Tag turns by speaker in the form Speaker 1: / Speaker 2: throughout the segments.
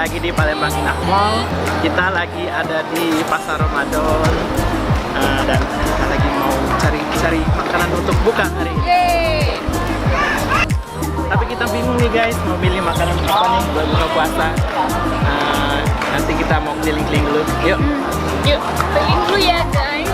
Speaker 1: lagi di Palembang Indah Mall. Kita lagi ada di Pasar Ramadan dan kita lagi mau cari makanan untuk buka hari ini. Tapi kita bingung nih guys, mau pilih makanan apa nih buat buka puasa. Nanti kita mau keliling-keliling dulu. Yuk.
Speaker 2: Yuk, keliling dulu ya guys.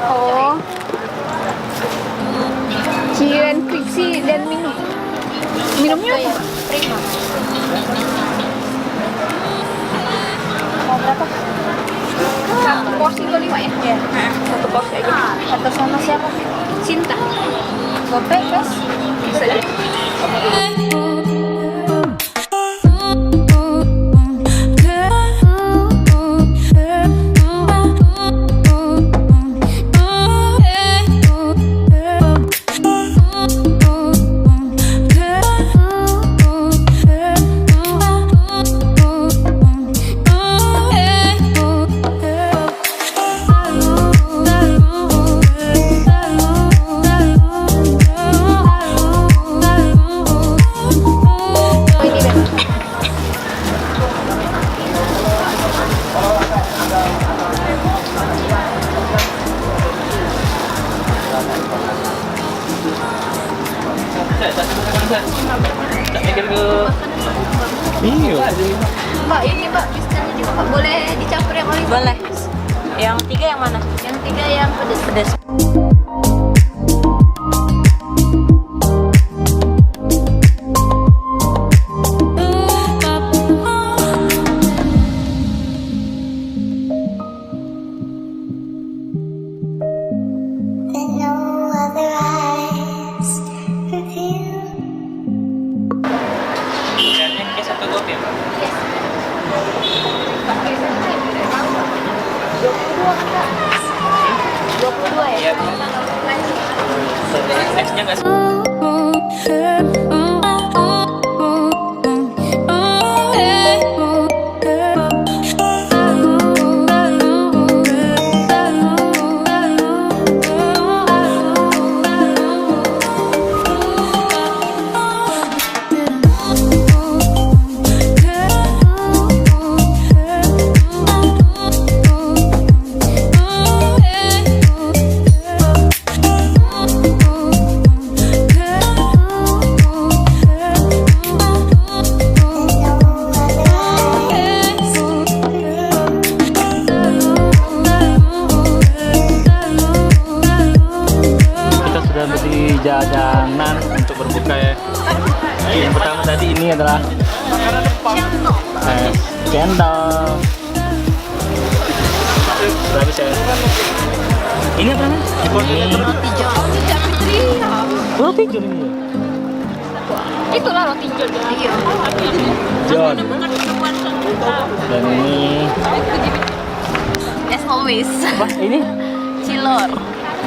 Speaker 2: Oh, Ciren kripsi dan minumnya apa?
Speaker 3: Prima.
Speaker 2: Mau berapa? Satu porsi 25 ya?
Speaker 3: Iya.
Speaker 2: Satu porsi aja.
Speaker 3: Atas nama siapa?
Speaker 2: Cinta.
Speaker 3: Gope, guys.
Speaker 2: Bisa aja.
Speaker 1: Iya.
Speaker 2: Mbak, ini Mbak, bisnisnya juga Mbak. Boleh dicampur yang olive?
Speaker 3: Boleh. Yang 3 yang mana?
Speaker 2: Yang 3 yang pedas.
Speaker 3: Pedas.
Speaker 1: Satu gope ya, Pak?
Speaker 2: 22 ya?
Speaker 1: Iya. Nextnya nggak sih?
Speaker 4: adalah es cendol. Berapa sih? Ini apa namanya? Ini
Speaker 2: Roti John.
Speaker 4: roti John ini.
Speaker 2: Itulah roti John. Iya.
Speaker 4: John. Dan ini
Speaker 2: As always.
Speaker 4: apa? Ini
Speaker 2: Cilor.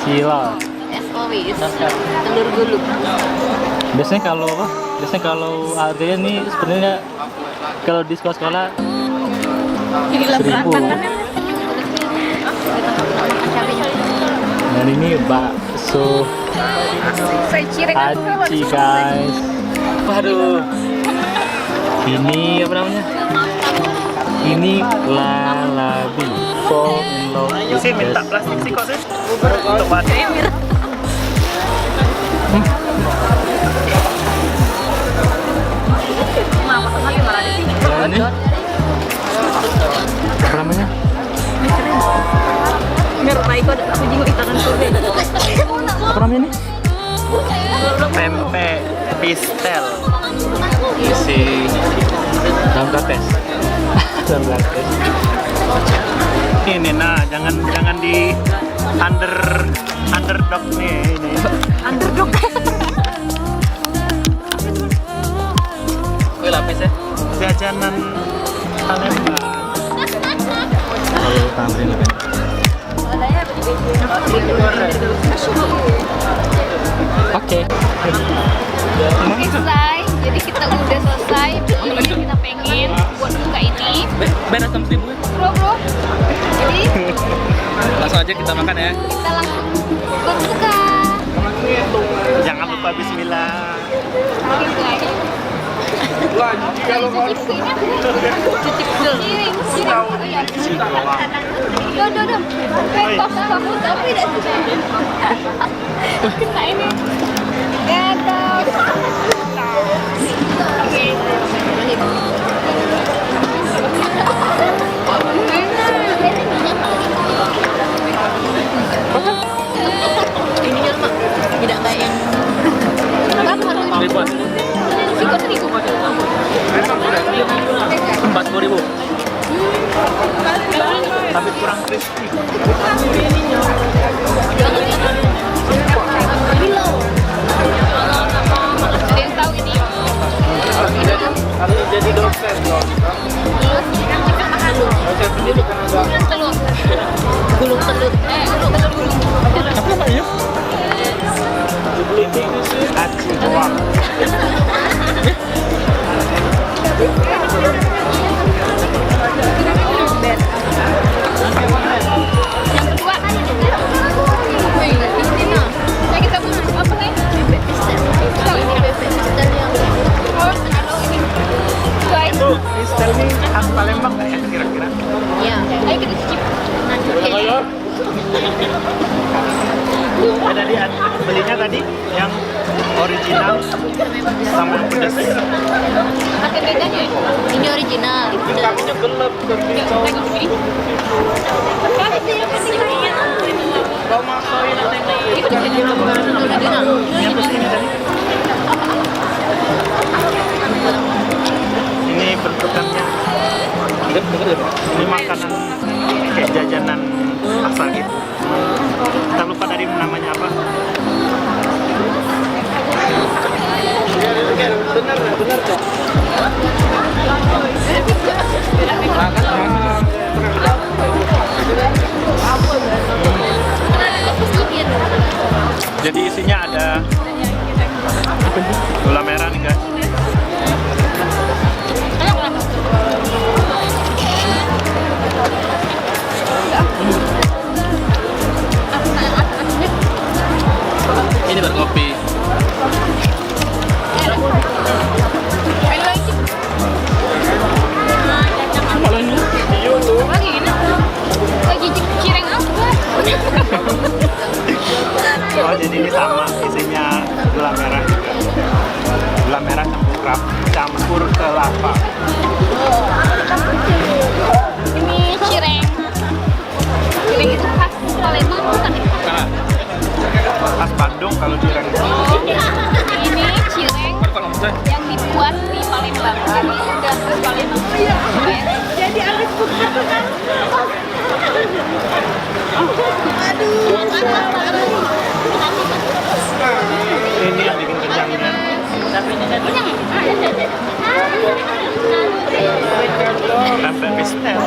Speaker 4: cilor.
Speaker 2: As always. Telur gulung.
Speaker 4: Biasanya kalau apa? Biasanya kalau harganya nih sebenarnya kalau di sekolah-sekolah 1.000. Dan ini bakso
Speaker 2: Saya cireng
Speaker 4: aci guys. Waduh. Ini apa namanya? Ini lalabi. Fall in love with
Speaker 1: Sih minta
Speaker 4: the-
Speaker 1: plastik sih kok sih. Untuk bahan.
Speaker 4: Dan ini apa namanya? Apa namanya ini?
Speaker 1: Tempe pistel.
Speaker 4: Isi dalam kates. Dalam kates.
Speaker 1: Ini nah, jangan di underdog nih ini.
Speaker 2: Underdog.
Speaker 4: Kue lapis ya?
Speaker 1: Jajanan Palembang.
Speaker 4: Kalau tamrin apa? Oke.
Speaker 2: Selesai. Jadi kita udah selesai. Ini kita pengen buat buka ini.
Speaker 4: Beres sama seribu.
Speaker 2: Bro. Jadi
Speaker 4: Langsung aja kita makan ya.
Speaker 2: kita langsung berbuka.
Speaker 1: Jangan lupa bismillah.
Speaker 2: Kalau mau cuci Dodo. Tos kamu tapi tidak suka. Kena ini. Gatos. Ini mak tidak kayak yang
Speaker 4: Ribuan.
Speaker 2: Sikot 1.000.
Speaker 4: 40.000.
Speaker 1: Tapi kurang crispy.
Speaker 2: Ada yang tahu ini?
Speaker 1: Kalau jadi dosen loh.
Speaker 2: Telur. Gulung telur.
Speaker 4: Apa namanya?
Speaker 1: Aci doang.
Speaker 2: Yang kedua wih, ini nah. Nah, kita mau apa nih? Bebek pistel. Tahu ini bebek pistel yang kalau ini guys.
Speaker 1: Itu pistel nih khas Palembang nggak ya kira-kira?
Speaker 2: Ya, ayo kita cicip. Nanti
Speaker 1: Ada di belinya tadi yang original sama yang pedas.
Speaker 2: apa bedanya? Ini original.
Speaker 1: Kaminya gelap
Speaker 2: Ya, kayak gini. Kalau itu yang penting
Speaker 1: Kau masukin
Speaker 2: itu jadi original.
Speaker 1: yang terus ini tadi. Ini bentukannya. Ini makanan kayak jajanan pasar gitu. Kita lupa tadi namanya apa. Benar kok. Jadi isinya ada gula merah nih guys.
Speaker 4: Ini berkopi. Kalau ini
Speaker 2: Lagi cireng apa?
Speaker 1: Oh jadi ini sama isinya gula merah juga. Gula merah campur kelapa.
Speaker 2: Ini cireng. Cireng itu khas Palembang bukan ya?
Speaker 1: Khas Bandung kalau cireng.
Speaker 2: Ini cireng yang dibuat di Palembang.
Speaker 1: Ini yang bikin kenyangnya. Pempek pistel.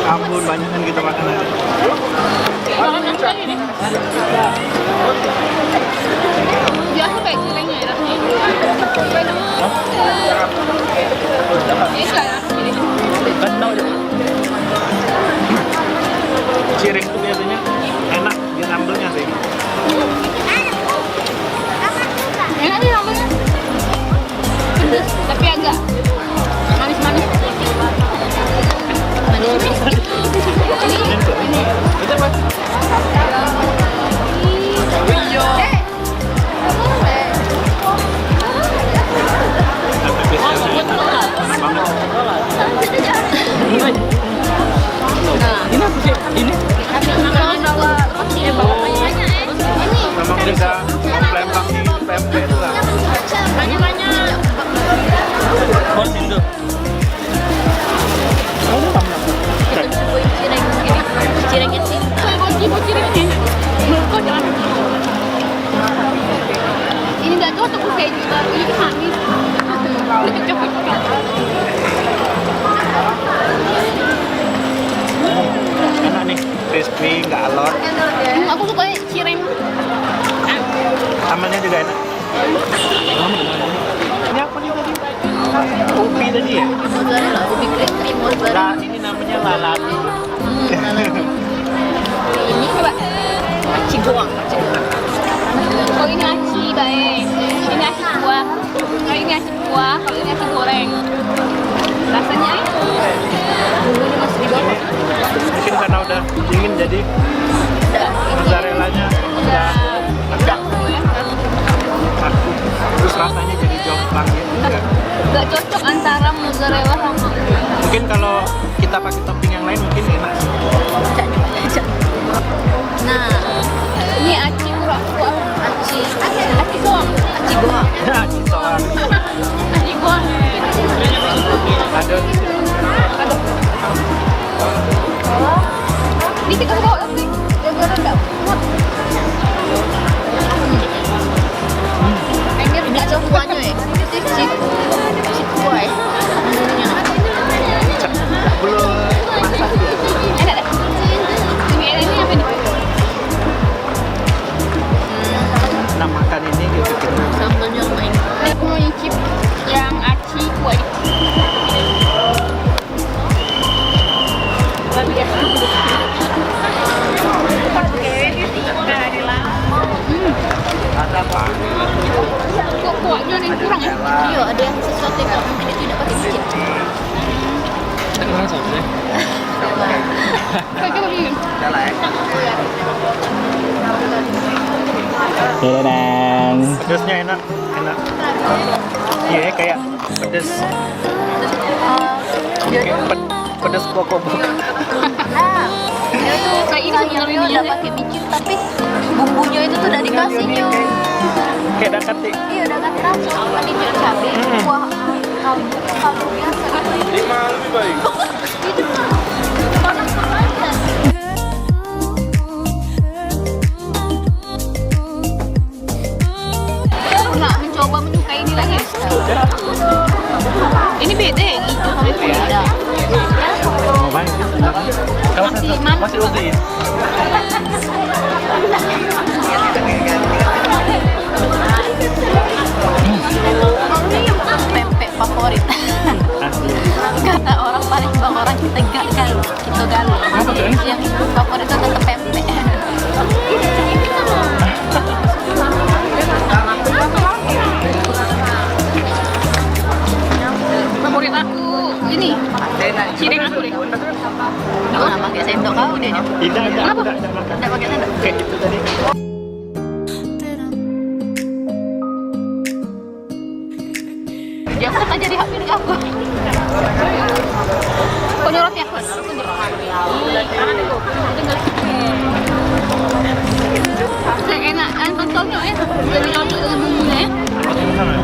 Speaker 1: Ampun, banyak kan gitu makanannya.
Speaker 2: Biasa kayak cirengnya ya rasanya. Ini kayak ini.
Speaker 1: Kan tahu deh. Cireng tuh biasanya enak di sambelnya sih.
Speaker 2: Enak sih namanya. Pedas tapi agak manis-manis. Ini.
Speaker 1: Itu apa? Pempek pistel sih enak banget. Ini apa sih? Ini memang bisa melempang di pempek itu lah. Bos itu.
Speaker 3: Cirengnya sih.
Speaker 2: Ini nggak cocok tuh kayak gitu. Ini manis. Lebih cocok.
Speaker 1: Enak nih, crispy, nggak alot.
Speaker 2: Aku suka cireng.
Speaker 1: Sambelnya juga enak. Ini apa nih tadi? Ubi tadi ya?
Speaker 3: Mozzarella, ubi crispy mozzarella.
Speaker 1: Nah, ini namanya lalani.
Speaker 2: Ini coba.
Speaker 3: Aci goang.
Speaker 2: Oh ini aci baik. Ini aci buah. Kalau ini aci buah, kalau ini aci goreng. Rasanya
Speaker 3: Bumbunya masih di bawah.
Speaker 1: Mungkin karena udah dingin jadi mozzarellanya udah legak. Terus rasanya jadi jomplang gitu ya.
Speaker 2: nggak cocok antara mozzarella sama.
Speaker 1: Mungkin kalau kita pakai topping yang lain mungkin enak sih.
Speaker 3: Nah,
Speaker 2: Ini aci buah.
Speaker 3: aci
Speaker 2: Aci goang.
Speaker 3: aci goang.
Speaker 1: Nah, soal
Speaker 2: Aci goang.
Speaker 1: ada
Speaker 2: Ini kita bawa lagi. Gara-gara nggak muat.
Speaker 3: Ini nggak tahu buahnya ya. Si buah ya.
Speaker 1: belum masak dia.
Speaker 2: Enak deh. Ini enak ini apa nih?
Speaker 1: Nah, makan ini gitu kita.
Speaker 3: Sambalnya lumayan.
Speaker 2: Aku mau nyicip yang aci kuah ini. Kok kuahnya ada yang kurang ya?
Speaker 3: Iya, ada yang sesuatu yang mungkin itu tidak pakai micin.
Speaker 2: Coba bikin.
Speaker 4: Dan
Speaker 1: Pedesnya enak, enak. Iya, kayak pedes. Pedes kokobok.
Speaker 3: Nah, dia tuh
Speaker 2: Kayak ini
Speaker 3: sayurnya
Speaker 2: sebenarnya
Speaker 3: udah
Speaker 2: ya.
Speaker 3: pakai micin tapi bumbunya itu tuh udah dikasihnya.
Speaker 1: Kayak dakati.
Speaker 3: Iya, udah kasih rasa. Tadi dia cabai, kuah kaldu biasa.
Speaker 1: 5 lebih baik.
Speaker 3: Itu mah panas-panasan.
Speaker 2: Pernah mencoba menyukai ini lagi. Ini beda ya, hijau sama
Speaker 3: Beda.
Speaker 1: Mau main? Kalau
Speaker 2: Masih manis.
Speaker 1: masih udah ya?
Speaker 3: Pempek favorit.
Speaker 1: Asli.
Speaker 3: Kata orang Palembang, orang kita galau.
Speaker 1: Apa tuh?
Speaker 3: Yang favorit itu tetap pempek.
Speaker 2: Favorit aku ini cireng aku deh.
Speaker 3: Kau nggak pakai sendok kau deh.
Speaker 1: Tidak,
Speaker 2: Kenapa?
Speaker 1: tidak makan.
Speaker 3: Nggak pakai sendok.
Speaker 1: Kayak gitu tadi.
Speaker 2: Dia aku jadi hak milik aku. Kau nyorotnya? Saya enak, kan contohnya ya, jadi cocok dengan bumbunya ya.
Speaker 1: Sama ya?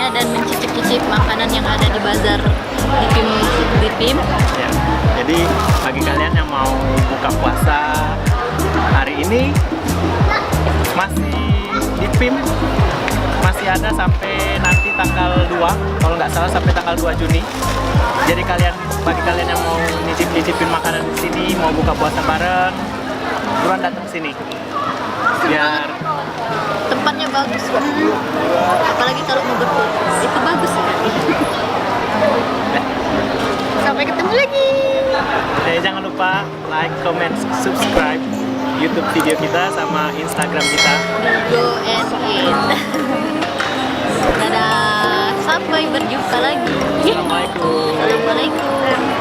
Speaker 2: makanannya dan mencicip-cicip makanan yang ada di bazar di PIM.
Speaker 1: Ya. Jadi bagi kalian yang mau buka puasa hari ini masih di PIM, masih ada sampai nanti tanggal 2, kalau nggak salah sampai tanggal 2 Juni. Jadi bagi kalian yang mau nyicip-nyicipin makanan di sini, mau buka puasa bareng, buruan datang sini. Biar
Speaker 2: Tempatnya bagus, apalagi kalau mau berfoto itu bagus sekali. Sampai ketemu lagi.
Speaker 1: jangan lupa like, comment, subscribe YouTube video kita sama Instagram kita.
Speaker 2: Go and eat. Dadah, sampai berjumpa lagi.
Speaker 1: Assalamualaikum.
Speaker 2: Assalamualaikum.